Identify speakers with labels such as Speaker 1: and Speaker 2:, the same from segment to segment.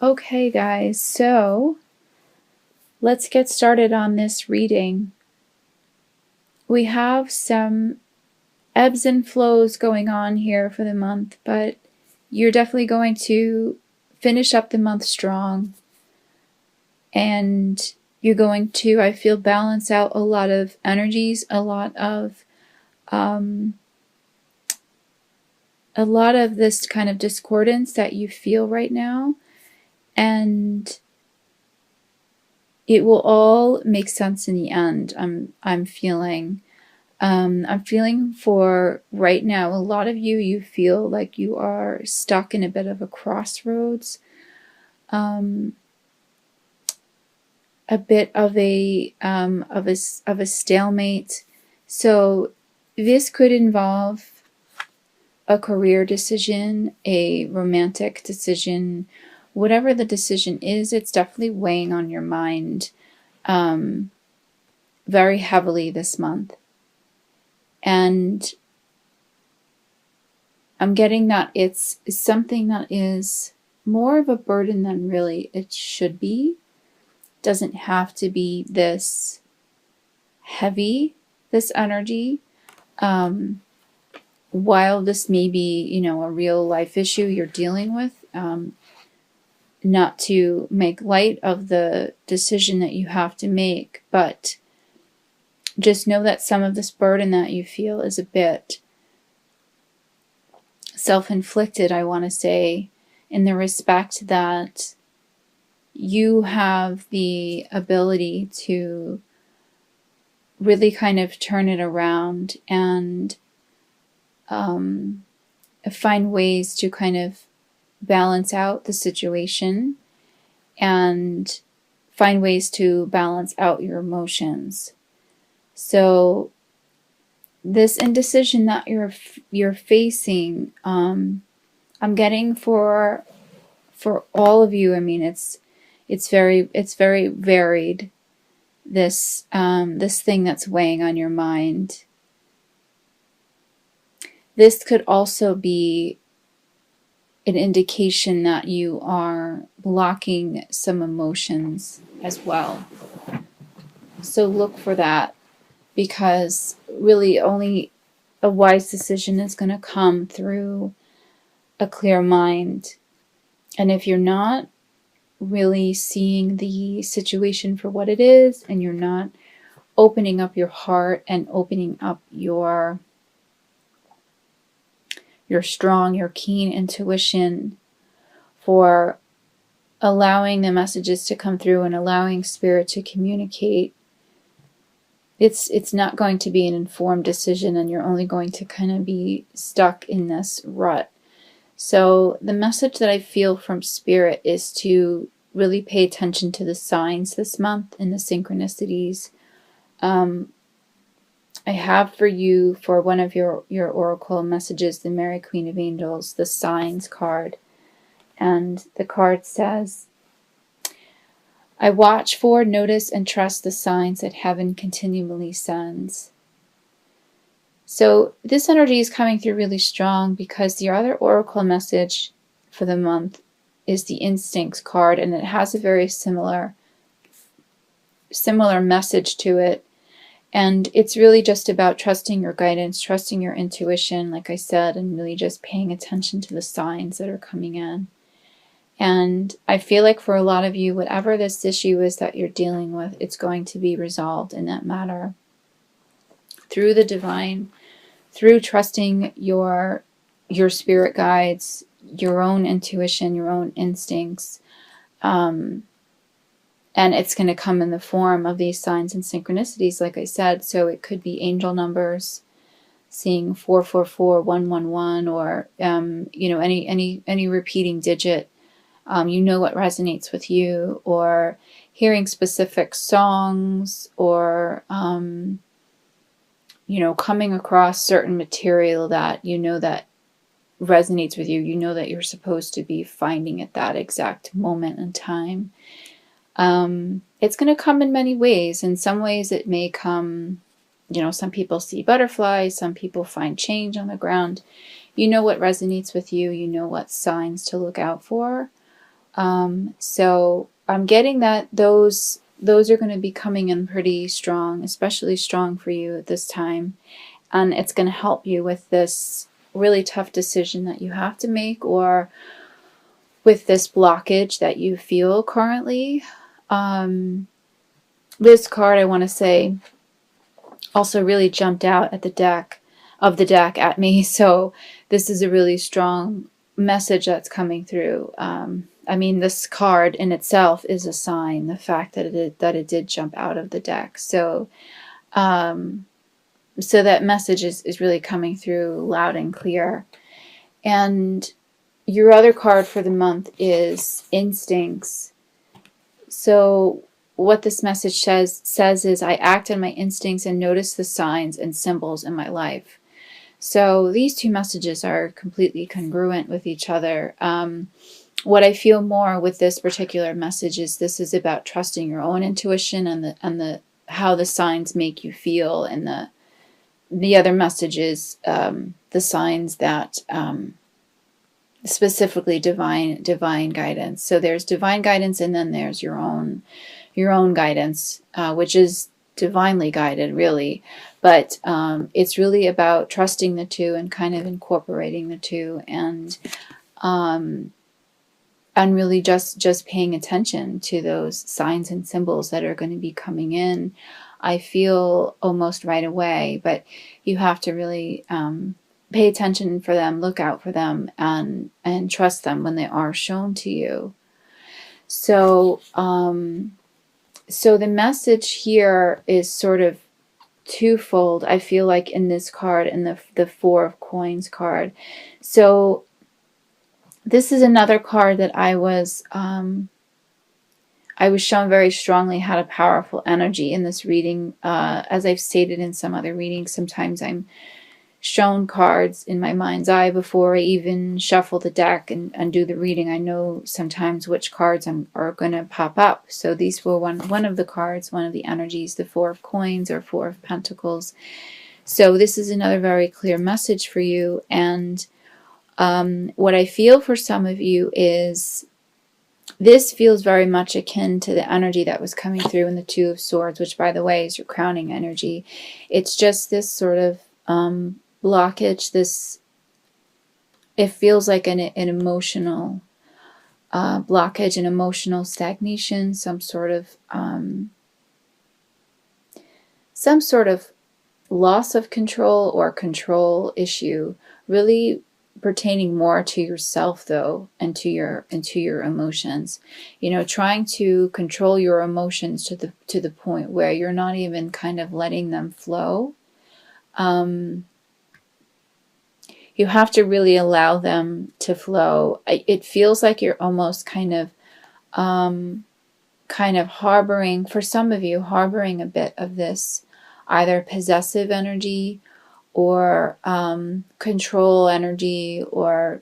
Speaker 1: Okay, guys, so let's get started on this reading. We have some ebbs and flows going on here for the month, but you're definitely going to finish up the month strong. And you're going to, I feel, balance out a lot of energies, a lot of this kind of discordance that you feel right now. And it will all make sense in the end. I'm feeling for right now, a lot of you feel like you are stuck in a bit of a crossroads, a bit of a stalemate. So this could involve a career decision, a romantic decision, whatever the decision is. It's definitely weighing on your mind very heavily this month. And I'm getting that it's something that is more of a burden than really it should be. It doesn't have to be this heavy, this energy. While this may be, a real life issue you're dealing with, not to make light of the decision that you have to make, but just know that some of this burden that you feel is a bit self-inflicted, I want to say, in the respect that you have the ability to really kind of turn it around and find ways to kind of balance out the situation and find ways to balance out your emotions. So this indecision that you're facing, I'm getting for all of you. I mean, it's very varied. This thing that's weighing on your mind. This could also be an indication that you are blocking some emotions as well. So look for that, because really only a wise decision is going to come through a clear mind. And if you're not really seeing the situation for what it is, and you're not opening up your heart and opening up your strong, your keen intuition for allowing the messages to come through and allowing spirit to communicate, it's not going to be an informed decision, and you're only going to kind of be stuck in this rut. So the message that I feel from spirit is to really pay attention to the signs this month and the synchronicities. I have for you, for one of your oracle messages, the Mary Queen of Angels, the signs card. And the card says, I watch for, notice, and trust the signs that heaven continually sends. So this energy is coming through really strong, because the other oracle message for the month is the instincts card, and it has a very similar message to it. And it's really just about trusting your guidance, trusting your intuition, like I said, and really just paying attention to the signs that are coming in. And I feel like for a lot of you, whatever this issue is that you're dealing with, it's going to be resolved in that matter through the divine, through trusting your spirit guides, your own intuition, your own instincts. And it's going to come in the form of these signs and synchronicities, like I said. So it could be angel numbers, seeing 444, 111, or any repeating digit. What resonates with you, or hearing specific songs, or coming across certain material that that resonates with you. That you're supposed to be finding at that exact moment in time. It's going to come in many ways. In some ways it may come, some people see butterflies, some people find change on the ground. What resonates with you, what signs to look out for. So I'm getting that those are going to be coming in pretty strong, especially strong for you at this time. And it's going to help you with this really tough decision that you have to make, or with this blockage that you feel currently. This card, I want to say, also really jumped out at the deck at me. So this is a really strong message that's coming through. I mean, this card in itself is a sign, the fact that it did jump out of the deck. So so that message is really coming through loud and clear. And your other card for the month is instincts. So what this message says is, I act on my instincts and notice the signs and symbols in my life. So these two messages are completely congruent with each other. What I feel more with this particular message is this is about trusting your own intuition and the how the signs make you feel, and the other message is the signs that specifically divine guidance. So there's divine guidance, and then there's your own guidance, which is divinely guided, really. But it's really about trusting the two and kind of incorporating the two, and really just paying attention to those signs and symbols that are going to be coming in. I feel almost right away, but you have to really pay attention for them, look out for them, and trust them when they are shown to you. So so the message here is sort of twofold, I feel like, in this card and the Four of Coins card. So this is another card that I was shown very strongly had a powerful energy in this reading. As I've stated in some other readings, sometimes I'm shown cards in my mind's eye before I even shuffle the deck and do the reading. I know sometimes which cards are going to pop up. So these were one of the cards, one of the energies, the Four of Coins or Four of Pentacles. So this is another very clear message for you. And what I feel for some of you is this feels very much akin to the energy that was coming through in the Two of Swords, which, by the way, is your crowning energy. It's just this sort of blockage. It feels like an emotional blockage, an emotional stagnation, some sort of loss of control or control issue, really pertaining more to yourself, though, and to your emotions. You know, trying to control your emotions to the point where you're not even kind of letting them flow. You have to really allow them to flow. It feels like you're almost kind of harboring, for some of you, harboring a bit of this either possessive energy or control energy, or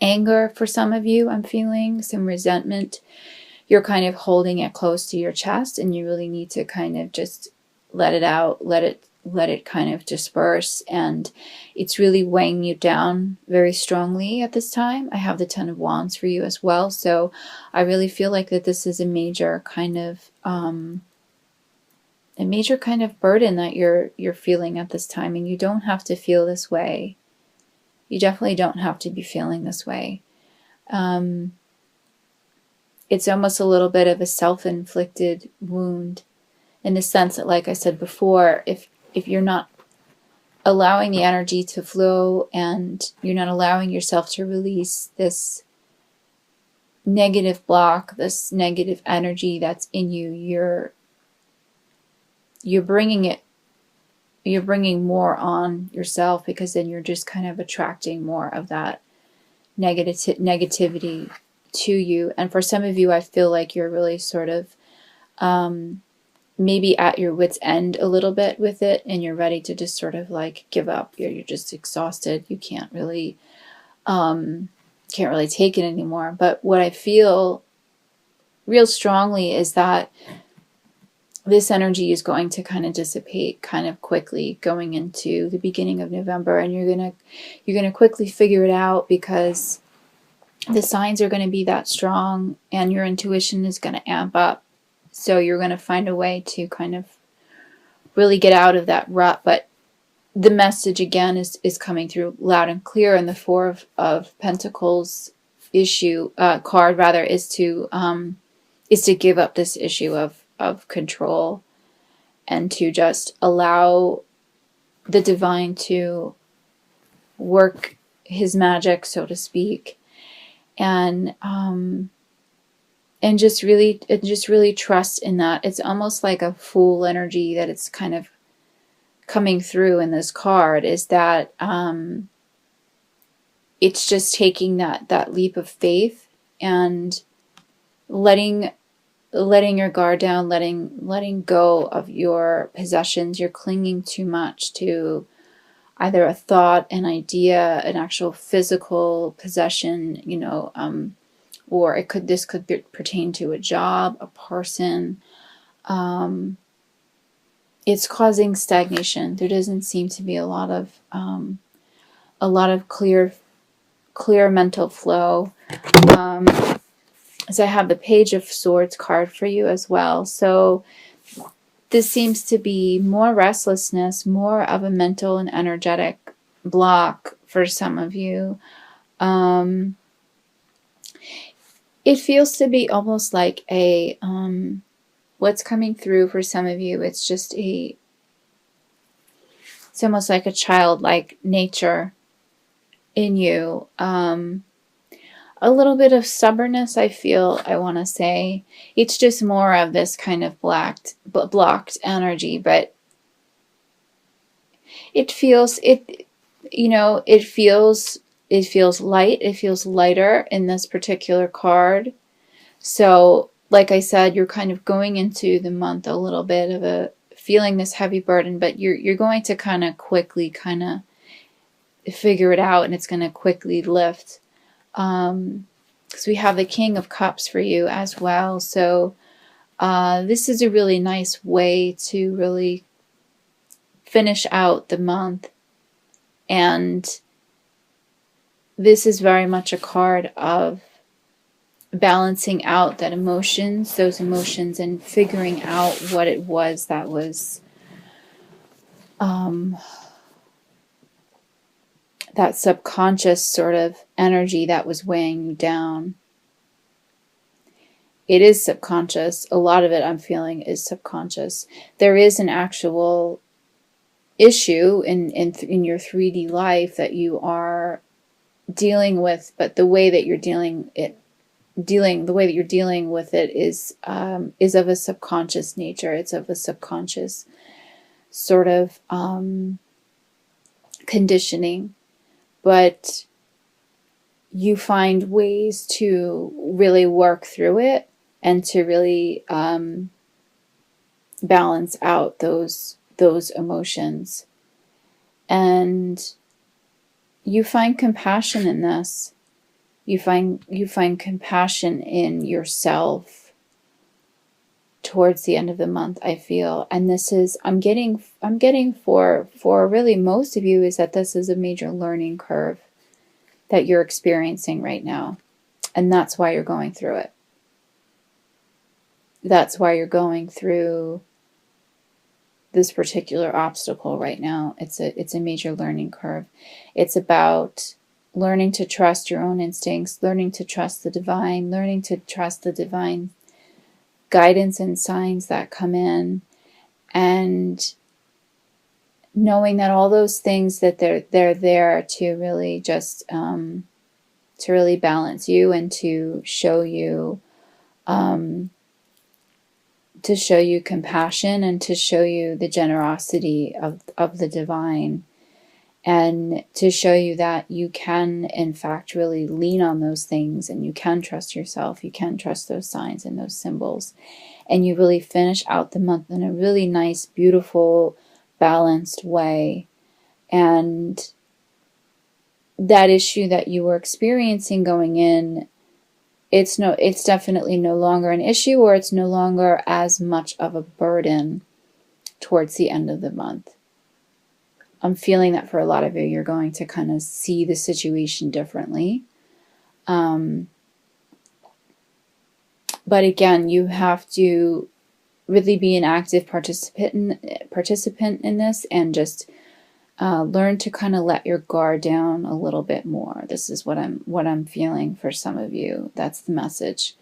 Speaker 1: anger. For some of you, I'm feeling some resentment. You're kind of holding it close to your chest, and you really need to kind of just let it out, let it kind of disperse, and it's really weighing you down very strongly at this time. I have the Ten of Wands for you as well, so I really feel like that this is a major kind of burden that you're feeling at this time, and you don't have to feel this way. You definitely don't have to be feeling this way. It's almost a little bit of a self-inflicted wound, in the sense that, like I said before, if you're not allowing the energy to flow and you're not allowing yourself to release this negative block, this negative energy that's in you, you're bringing more on yourself, because then you're just kind of attracting more of that negativity to you. And for some of you, I feel like you're really sort of maybe at your wit's end a little bit with it, and you're ready to just sort of like give up. You're just exhausted. You can't really take it anymore. But what I feel real strongly is that this energy is going to kind of dissipate kind of quickly going into the beginning of November, and you're gonna quickly figure it out, because the signs are going to be that strong, and your intuition is going to amp up. So you're going to find a way to kind of really get out of that rut. But the message again is coming through loud and clear. And the Four of Pentacles card rather is to give up this issue of control, and to just allow the divine to work his magic, so to speak, and just really trust in that. It's almost like a Fool energy that it's kind of coming through in this card, is that it's just taking that leap of faith and letting your guard down, letting go of your possessions. You're clinging too much to either a thought, an idea, an actual physical possession, or this could pertain to a job, a person. It's causing stagnation. There doesn't seem to be a lot of clear mental flow. So I have the Page of Swords card for you as well. So this seems to be more restlessness, more of a mental and energetic block for some of you. It feels to be almost like a what's coming through for some of you. It's almost like a childlike nature in you. A little bit of stubbornness, I want to say. It's just more of this kind of blocked energy, but it feels light. It feels lighter in this particular card. So, like I said, you're kind of going into the month a little bit of feeling this heavy burden, but you're going to kind of quickly figure it out, and it's going to quickly lift. Because we have the King of Cups for you as well. So this is a really nice way to really finish out the month. And this is very much a card of balancing out those emotions, and figuring out what it was that was that subconscious sort of energy that was weighing you down. It is subconscious. A lot of it I'm feeling is subconscious. There is an actual issue in your 3D life that you are dealing with, but the way that you're dealing with it is of a subconscious nature. It's of a subconscious sort of conditioning. But you find ways to really work through it, and to really balance out those emotions. And you find compassion in this. You find compassion in yourself towards the end of the month, I feel. And this is, I'm getting for really most of you, is that this is a major learning curve that you're experiencing right now. And that's why you're going through it. That's why you're going through this particular obstacle right now. It's a major learning curve. It's about learning to trust your own instincts, learning to trust the divine, learning to trust the divine guidance and signs that come in, and knowing that all those things, that they're there to really just to really balance you, and to show you compassion, and to show you the generosity of the divine, and to show you that you can in fact really lean on those things, and you can trust yourself, you can trust those signs and those symbols, and you really finish out the month in a really nice, beautiful, balanced way. And that issue that you were experiencing going in, it's definitely no longer an issue, or it's no longer as much of a burden towards the end of the month. I'm feeling that for a lot of you, you're going to kind of see the situation differently. But again, you have to really be an active participant in this, and just learn to kind of let your guard down a little bit more. This is what I'm feeling for some of you. That's the message.